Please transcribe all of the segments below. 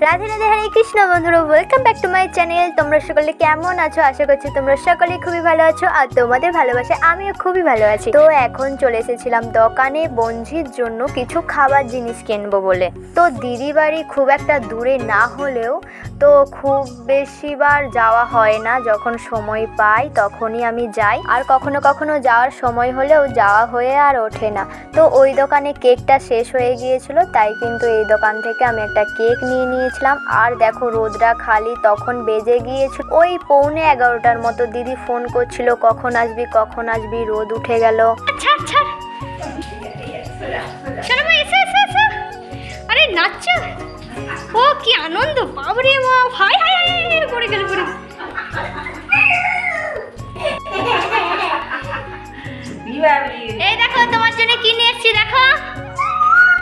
রাধে রাধে, হরে কৃষ্ণ বন্ধুরা, welcome back to my channel. তোমরা সকলে কেমন আছো? আশা করছি তোমরা সকলেই খুবই ভালো আছো, আর তোমাদের ভালোবাসায় আমিও খুবই ভালো আছি। তো এখন চলে এসেছিলাম দোকানে বঞ্জির জন্য কিছু খাবার জিনিস কিনবো বলে। তো দিদি বাড়ি খুব একটা দূরে না হলেও তো খুব বেশিবার যাওয়া হয় না, যখন সময় পাই তখনই আমি যাই, আর কখনো কখনো যাওয়ার সময় হলেও যাওয়া হয়ে আর ওঠে না। তো ওই দোকানে কেকটা শেষ হয়ে গিয়েছিল, তাই কিন্তু এই দোকান থেকে আমি একটা কেক নিয়ে নিয়েছিলাম। আর দেখো রোদটা খালি তখন বেজে গিয়েছিল ওই 11:45 মতো। দিদি ফোন করছিল কখন আসবি কখন আসবি, রোদ উঠে গেল। আরে নাচছো, ও কি আনন্দ, বাবরে বাপ, হাই হাই হাই পড়ে গেল পড়ে। এই দেখো তোমার জন্য কি নিয়ে এসেছি, দেখো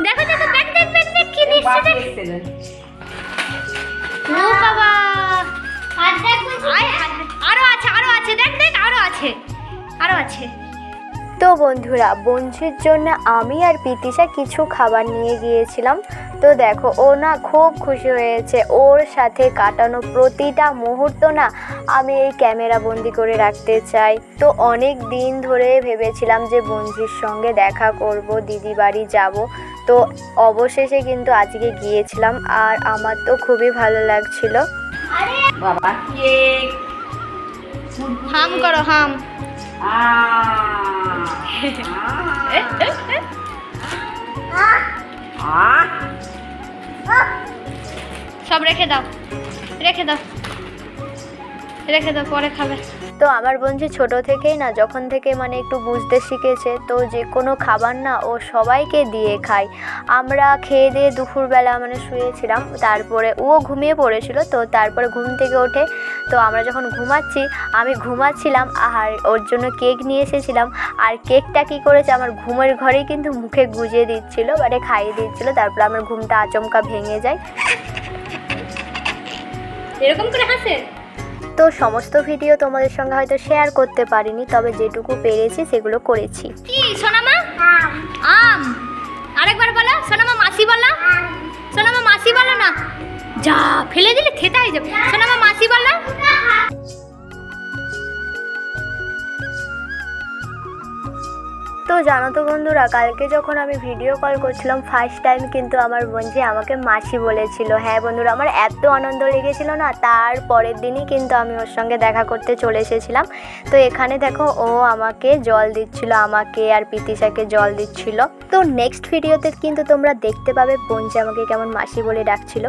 দেখো দেখো, দেখ দেখ দেখ দেখ কি নিয়ে এসেছি। ও বাবা, আর দেখ, আরো আছে আরো আছে, দেখ দেখ আরো আছে আরো আছে। তো বন্ধুরা, বঞ্জির জন্য আমি আর পিতিশা কিছু খাবার নিয়ে গিয়েছিলাম। তো দেখো ও না খুব খুশি হয়েছে, ওর সাথে কাটানো প্রতিটা মুহূর্ত না আমি এই ক্যামেরা বন্দি করে রাখতে চাই। তো অনেক দিন ধরে ভেবেছিলাম যে বঞ্জির সঙ্গে দেখা করব, দিদি বাড়ি যাব। তো অবশেষে কিন্তু আজকে গিয়েছিলাম, আর আমার তো খুবই ভালো লাগছিল। বাবা কেক হাম করো হাম। সব রেখে দাও রেখে দাও রেখে দাও, পরে খাবে। তো আমার বঞ্জি ছোট থেকেই না, যখন থেকে মানে একটু বুঝতে শিখেছে, তো যে কোনো খাবার না ও সবাইকে দিয়ে খায়। আমরা খেয়ে দিয়ে দুপুরবেলা মানে শুয়েছিলাম, তারপরে ও ঘুমিয়ে পড়েছিল। তো তারপরে ঘুম থেকে ওঠে, তো আমরা যখন আমি ঘুমাচ্ছিলাম আর ওর জন্য কেক নিয়ে এসেছিলাম। আর কেকটা কী করেছে, আমার ঘুমের ঘরেই কিন্তু মুখে গুজিয়ে দিচ্ছিল, মানে খাইয়ে দিচ্ছিল। তারপরে আমার ঘুমটা আচমকা ভেঙে যায়। এরকম করে হাসে। তো সমস্ত ভিডিও তোমাদের সঙ্গে হয়তো শেয়ার করতে পারিনি, তবে যেটুকু পেরেছি সেগুলো করেছি। কি সোনামা? আম। আরেকবার বলো সোনামা, মাসি বলো। সোনামা মাসি বলো না, যা ফেলে দিলে খেতে হয়ে যাবে। সোনামা মাসি বলো। তো জানো তো বন্ধুরা, কালকে যখন আমি ভিডিও কল করছিলাম ফার্স্ট টাইম কিন্তু আমার বঞ্জি আমাকে মাসি বলেছিল। হ্যাঁ বন্ধুরা, আমার এত আনন্দ লেগেছিল না, তার পরের দিনই কিন্তু আমি ওর সঙ্গে দেখা করতে চলে এসেছিলাম। তো এখানে দেখো ও আমাকে জল দিচ্ছিল, আমাকে আর পিতিশাকে জল দিচ্ছিল। তো নেক্সট ভিডিওতে কিন্তু তোমরা দেখতে পাবে বঞ্জি আমাকে কেমন মাসি বলে ডাকছিল।